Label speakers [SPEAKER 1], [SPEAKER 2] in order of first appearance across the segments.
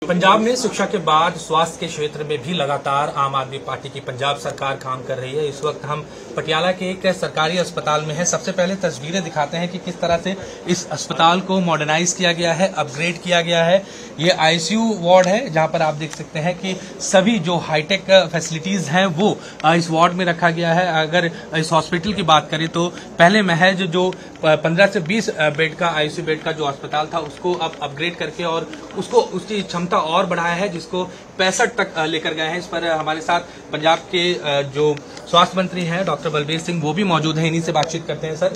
[SPEAKER 1] पंजाब में शिक्षा के बाद स्वास्थ्य के क्षेत्र में भी लगातार आम आदमी पार्टी की पंजाब सरकार काम कर रही है। इस वक्त हम पटियाला के एक सरकारी अस्पताल में हैं। सबसे पहले तस्वीरें दिखाते हैं कि किस तरह से इस अस्पताल को मॉडर्नाइज किया गया है, अपग्रेड किया गया है। ये आईसीयू वार्ड है जहां पर आप देख सकते हैं कि सभी जो हाईटेक फैसिलिटीज हैं वो इस वार्ड में रखा गया है। अगर इस हॉस्पिटल की बात करें तो पहले महज जो 15 से 20 बेड का आईसीयू बेड का जो अस्पताल था उसको अब अपग्रेड करके और उसको उसकी क्षमता और बढ़ाया है, जिसको 65 तक लेकर गए हैं। इस पर हमारे साथ पंजाब के जो स्वास्थ्य मंत्री हैं डॉक्टर बलबीर सिंह वो भी मौजूद हैं। इन्हीं से बातचीत करते हैं। सर,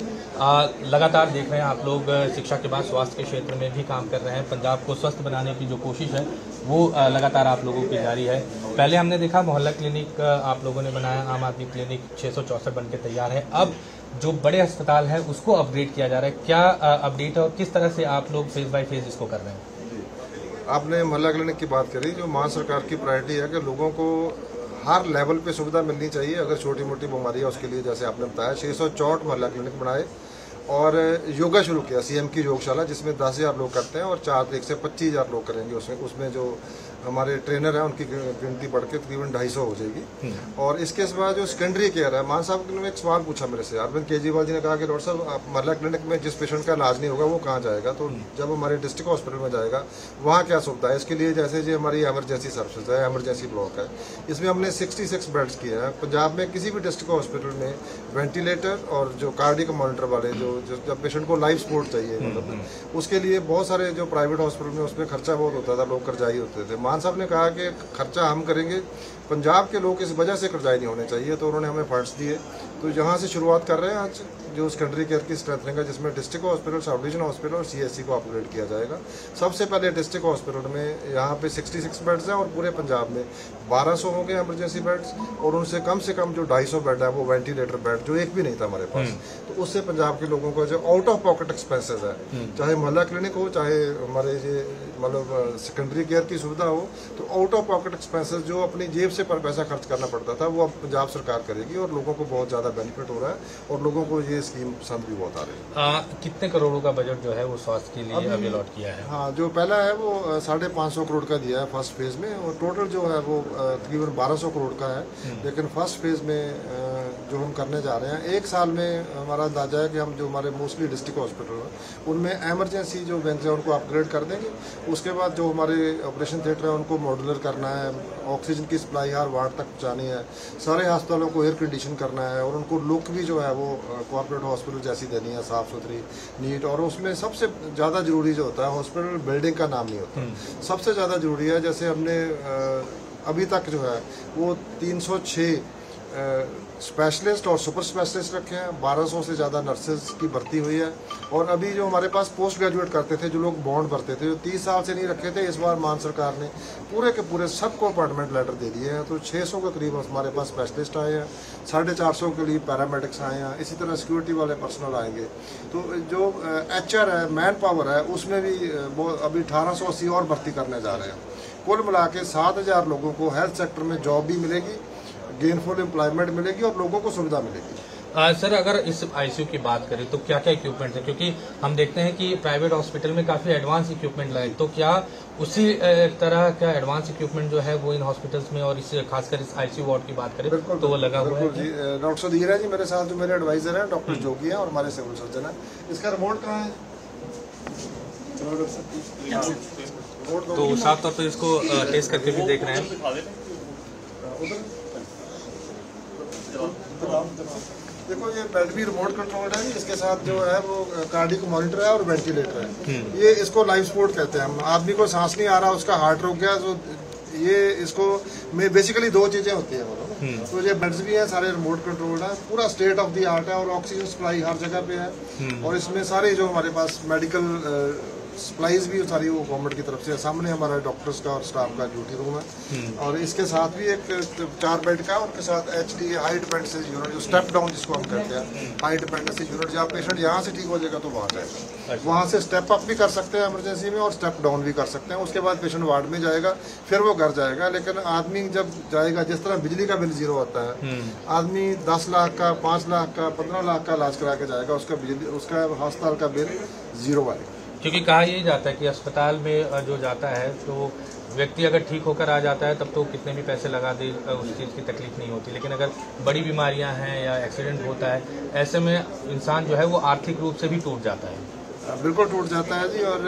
[SPEAKER 1] लगातार देख रहे हैं आप लोग शिक्षा के बाद स्वास्थ्य के क्षेत्र में भी काम कर रहे हैं। पंजाब को स्वस्थ बनाने की जो कोशिश है वो लगातार आप लोगों की जारी है। पहले हमने देखा मोहल्ला क्लिनिक आप लोगों ने बनाया, आम आदमी क्लिनिक 664 बन के तैयार है। अब जो बड़े अस्पताल है उसको अपग्रेड किया जा रहा है। क्या अपडेट है और किस तरह से आप लोग फेज बाय फेज इसको कर रहे हैं?
[SPEAKER 2] आपने मोहल्ला क्लिनिक की बात करी, जो महान सरकार की प्रायोरिटी है कि लोगों को हर लेवल पे सुविधा मिलनी चाहिए। अगर छोटी मोटी बीमारी है उसके लिए, जैसे आपने बताया, 664 मोहल्ला क्लिनिक बनाए और योगा शुरू किया, सीएम की योगशाला, जिसमें 10,000 लोग करते हैं और 1 से 25,000 लोग करेंगे। उसमें जो हमारे ट्रेनर हैं उनकी गिनती बढ़ के तकरीबन 250 हो जाएगी। और इसके बाद जो सेकेंडरी केयर है, मान साहब ने एक सवाल पूछा मेरे से, अरविंद केजरीवाल जी ने कहा कि डॉक्टर साहब मोहल्ला क्लिनिक में जिस पेशेंट का इलाज नहीं होगा वो कहाँ जाएगा, तो जब हमारे डिस्ट्रिक्ट हॉस्पिटल में जाएगा वहाँ क्या सुविधा है। इसके लिए जैसे जो हमारी एमरजेंसी सर्विस है, एमरजेंसी ब्लॉक है, इसमें हमने 66 बेड्स किए हैं। पंजाब में किसी भी डिस्ट्रिक्ट हॉस्पिटल में वेंटिलेटर और जो कार्डियक मॉनिटर वाले जो जब पेशेंट को लाइफ सपोर्ट चाहिए, मतलब उसके लिए बहुत सारे जो प्राइवेट हॉस्पिटल में उसमें खर्चा बहुत होता था, लोग कर्जाई होते थे। मान साहब ने कहा कि खर्चा हम करेंगे, पंजाब के लोग इस वजह से कर्जाई नहीं होने चाहिए, तो उन्होंने हमें फंड्स दिए। तो यहाँ से शुरुआत कर रहे हैं आज जो सेकेंडरी केयर की स्ट्रेंथनिंग है, जिसमें district hospital, sub division hospital और सीएससी को अपग्रेड किया जाएगा। सबसे पहले डिस्ट्रिक्ट हॉस्पिटल में यहाँ पे 66 बेड्स हैं और पूरे पंजाब में 1200 होंगे एमरजेंसी बेड्स, और उनसे कम जो 250 बेड है वो वेंटिलेटर बेड, जो एक भी नहीं था हमारे पास। तो उससे पंजाब के लोगों को जो आउट ऑफ पॉकेट एक्सपेंसेस है, चाहे मोहल्ला क्लिनिक हो, चाहे हमारे ये मतलब सेकेंडरी केयर की सुविधा हो, तो आउट ऑफ पॉकेट एक्सपेंसेस जो अपनी जेब से पर पैसा खर्च करना पड़ता था वो अब पंजाब सरकार करेगी और लोगों को बहुत ज्यादा बेनिफिट हो रहा है और लोगों को ये स्कीम पसंद भी बहुत आ रही है।
[SPEAKER 1] कितने करोड़ों का बजट जो है वो स्वास्थ्य के लिए अभी अलॉट किया है?
[SPEAKER 2] हाँ, जो पहला है वो 550 करोड़ का दिया है फर्स्ट फेज में, और टोटल जो है वो तकरीबन 1200 करोड़ का है। लेकिन फर्स्ट फेज में जो हम करने जा रहे हैं, एक साल में हमारा अंदाजा है कि हम जो हमारे मोस्टली डिस्ट्रिक्ट हॉस्पिटल हैं उनमें एमरजेंसी जो विंग्स है उनको अपग्रेड कर देंगे। उसके बाद जो हमारे ऑपरेशन थिएटर है उनको मॉड्यूलर करना है, ऑक्सीजन की सप्लाई हर वार्ड तक पहुँचानी है, सारे अस्पतालों को एयर कंडीशन करना है, और उनको लुक भी जो है वो कॉर्पोरेट हॉस्पिटल जैसी देनी है, साफ सुथरी, नीट। और उसमें सबसे ज़्यादा जरूरी जो होता है, हॉस्पिटल बिल्डिंग का नाम नहीं होता, सबसे ज़्यादा जरूरी है, जैसे हमने अभी तक जो है वो 306 स्पेशलिस्ट और सुपर स्पेशलिस्ट रखे हैं, 1200 से ज़्यादा नर्सेज की भर्ती हुई है। और अभी जो हमारे पास पोस्ट ग्रेजुएट करते थे, जो लोग बॉन्ड भरते थे, जो 30 साल से नहीं रखे थे, इस बार मान सरकार ने पूरे के पूरे सबको अपॉइंटमेंट लेटर दे दिए हैं। तो 600 के करीब हमारे पास स्पेशलिस्ट आए हैं, 450 के लिए पैरामेडिक्स आए हैं, इसी तरह सिक्योरिटी वाले पर्सनल आएंगे। तो जो HR है, मैन पावर है, उसमें भी अभी 1880 और भर्ती करने जा रहे हैं। कुल मिला के 7000 लोगों को हेल्थ सेक्टर में जॉब भी मिलेगी, गेनफुल एम्प्लॉयमेंट मिलेगी और लोगों को सुविधा मिलेगी।
[SPEAKER 1] सर, अगर इस आईसीयू की बात करें तो क्या क्या इक्विपमेंट है? क्योंकि हम देखते हैं कि प्राइवेट हॉस्पिटल में काफी एडवांस इक्विपमेंट लगे, तो क्या उसी तरह का एडवांस इक्विपमेंट जो है वो इन हॉस्पिटल्स में और इस खासकर इस आईसीयू वार्ड की बात करें तो वो लगा हुआ है?
[SPEAKER 2] डॉक्टर सुधीर है जी मेरे साथ, जो मेरे एडवाइजर हैं, डॉक्टर जोगी हैं और हमारे सिविल सर्जन है। इसका रिमोट कहाँ है?
[SPEAKER 1] तो साफ तौर पर इसको टेस्ट करके भी देख रहे हैं।
[SPEAKER 2] देखो, ये बेड भी रिमोट कंट्रोल्ड है, इसके साथ जो है वो कार्डियक मॉनिटर है और वेंटिलेटर है। ये इसको लाइफ सपोर्ट कहते हैं। हम आदमी को सांस नहीं आ रहा, उसका हार्ट रुक गया, तो ये इसको में बेसिकली 2 चीजें होती है। तो ये बेड्स भी हैं, सारे रिमोट कंट्रोल्ड है, पूरा स्टेट ऑफ द आर्ट है, और ऑक्सीजन सप्लाई हर जगह पे है। और इसमें सारे जो हमारे पास मेडिकल सप्लाईज भी सारी वो गवर्नमेंट की तरफ से है। सामने हमारा डॉक्टर्स का और स्टाफ का ड्यूटी रूम है, और इसके साथ भी एक 4 बेड का, उनके साथ HD हाई डिपेंडेंसी यूनिट, जो स्टेप डाउन जिसको हम कहते हैं, हाई डिपेंडेंसी यूनिट, जहाँ पेशेंट यहाँ से ठीक हो जाएगा तो वहाँ जाएगा, वहाँ से स्टेप अप भी कर सकते हैं इमरजेंसी में और स्टेप डाउन भी कर सकते हैं। उसके बाद पेशेंट वार्ड में जाएगा, फिर वो घर जाएगा। लेकिन आदमी जब जाएगा, जिस तरह बिजली का बिल 0 होता है, आदमी 10 लाख का, 5 लाख का, 15 लाख का इलाज करा के जाएगा, उसका अस्पताल का बिल 0 आएगा।
[SPEAKER 1] क्योंकि कहा यही जाता है कि अस्पताल में जो जाता है तो व्यक्ति अगर ठीक होकर आ जाता है तब तो कितने भी पैसे लगा दे उस चीज़ की तकलीफ नहीं होती, लेकिन अगर बड़ी बीमारियां हैं या एक्सीडेंट होता है, ऐसे में इंसान जो है वो आर्थिक रूप से भी टूट जाता है।
[SPEAKER 2] बिल्कुल टूट जाता है जी। और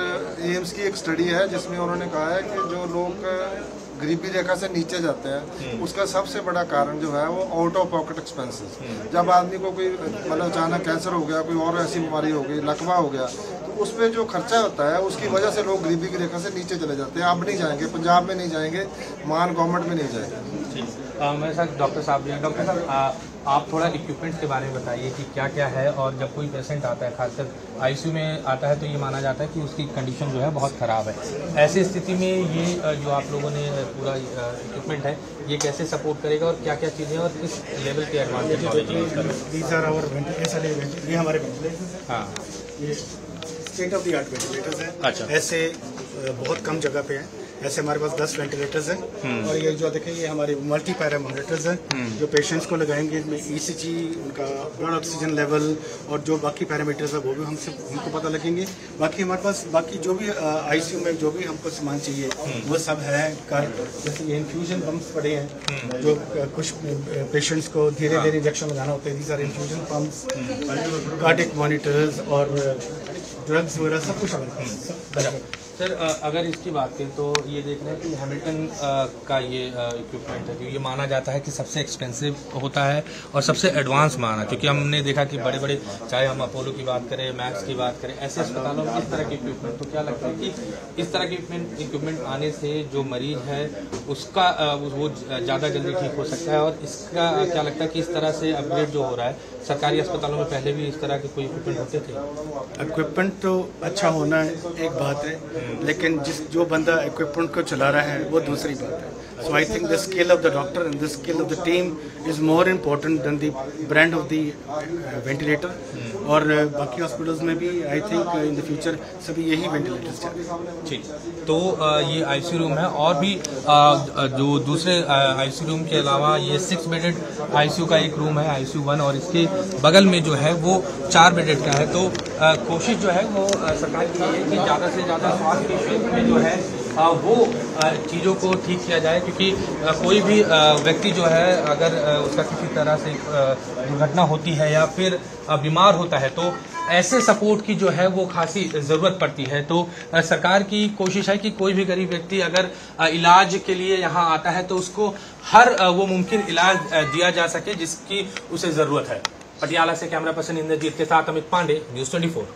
[SPEAKER 2] एम्स की एक स्टडी है जिसमें उन्होंने कहा है कि जो लोग गरीबी रेखा से नीचे जाते हैं उसका सबसे बड़ा कारण जो है वो आउट ऑफ पॉकेट एक्सपेंसेस। जब आदमी को कोई मतलब अचानक कैंसर हो गया, कोई और ऐसी बीमारी हो गई, लकवा हो गया, तो उसमें जो खर्चा होता है उसकी वजह से लोग गरीबी की रेखा से नीचे चले जाते हैं। अब नहीं जाएंगे, पंजाब में नहीं जाएंगे, मान गवर्नमेंट में नहीं जाएंगे।
[SPEAKER 1] मेरे साथ डॉक्टर साहब भी हैं। डॉक्टर साहब, आप थोड़ा इक्विपमेंट के बारे में बताइए कि क्या क्या है, और जब कोई पेशेंट आता है, खासकर आईसीयू में आता है, तो ये माना जाता है कि उसकी कंडीशन जो है बहुत ख़राब है। ऐसी स्थिति में ये जो आप लोगों ने पूरा इक्विपमेंट है, ये कैसे सपोर्ट करेगा और क्या क्या चीज़ें और किस लेवल के एडवांटेज?
[SPEAKER 3] ये हमारे वेंटिलेटर्स हैं।
[SPEAKER 1] हाँ,
[SPEAKER 3] ये state of the art ventilators हैं।
[SPEAKER 1] अच्छा।
[SPEAKER 3] ऐसे बहुत कम जगह पे हैं। ऐसे हमारे पास 10 वेंटिलेटर्स हैं। और ये जो देखें ये हमारे मल्टी पैरा मॉनिटर्स हैं जो पेशेंट्स को लगाएंगे। इसमें ईसीजी, उनका ब्लड ऑक्सीजन लेवल और जो बाकी पैरामीटर्स है वो भी हमको पता लगेंगे। बाकी हमारे पास बाकी जो भी आईसीयू में जो भी हमको सामान चाहिए वो सब है। जैसे ये इन्फ्यूजन पम्प्स पड़े हैं जो कुछ पेशेंट्स को धीरे धीरे इंजेक्शन लगाना होता है। These are infusion pumps, cardiac monitors और ड्रग्स वगैरह सब कुछ हमारे पास।
[SPEAKER 1] सर, अगर इसकी बात करें तो ये देख रहे हैं कि हैमिल्टन का ये इक्विपमेंट है जो ये माना जाता है कि सबसे एक्सपेंसिव होता है और सबसे एडवांस माना, क्योंकि हमने देखा कि बड़े बड़े, चाहे हम अपोलो की बात करें, मैक्स की बात करें, ऐसे अस्पतालों में इस तरह के इक्विपमेंट, तो क्या लगता है कि इस तरह के इक्विपमेंट आने से जो मरीज है उसका वो ज़्यादा जल्दी ठीक हो सकता है? और इसका क्या लगता है कि इस तरह से अपग्रेड जो हो रहा है, सरकारी अस्पतालों में पहले भी इस तरह के कोई इक्विपमेंट होते थे?
[SPEAKER 3] इक्विपमेंट तो अच्छा होना एक बात है, लेकिन जो बंदा इक्विपमेंट को चला रहा है वो दूसरी बात है। So I think the skill of the doctor and the skill of the team is more important than the brand of the ventilator. और बाकी हॉस्पिटल्स में भी I think in the future सभी यही वेंटिलेटर्स चलेंगे।
[SPEAKER 1] ठीक, तो ये आईसीयू रूम है, और भी जो दूसरे आईसीयू रूम के अलावा ये 6 बेडेड आईसीयू का एक रूम है, आईसीयू 1, और इसके बगल में जो है वो 4 बेडेड का है। तो कोशिश जो है वो सरकार की है कि ज़्यादा से ज़्यादा स्वास्थ्य के क्षेत्र में जो है वो चीज़ों को ठीक किया जाए, क्योंकि कोई भी व्यक्ति जो है अगर उसका किसी तरह से दुर्घटना होती है या फिर बीमार होता है तो ऐसे सपोर्ट की जो है वो खासी ज़रूरत पड़ती है। तो सरकार की कोशिश है कि कोई भी गरीब व्यक्ति अगर इलाज के लिए यहाँ आता है तो उसको हर वो मुमकिन इलाज दिया जा सके जिसकी उसे ज़रूरत है। पटियाला से कैमरा पर्सन इंद्रजीत के साथ अमित पांडे, न्यूज़ 24।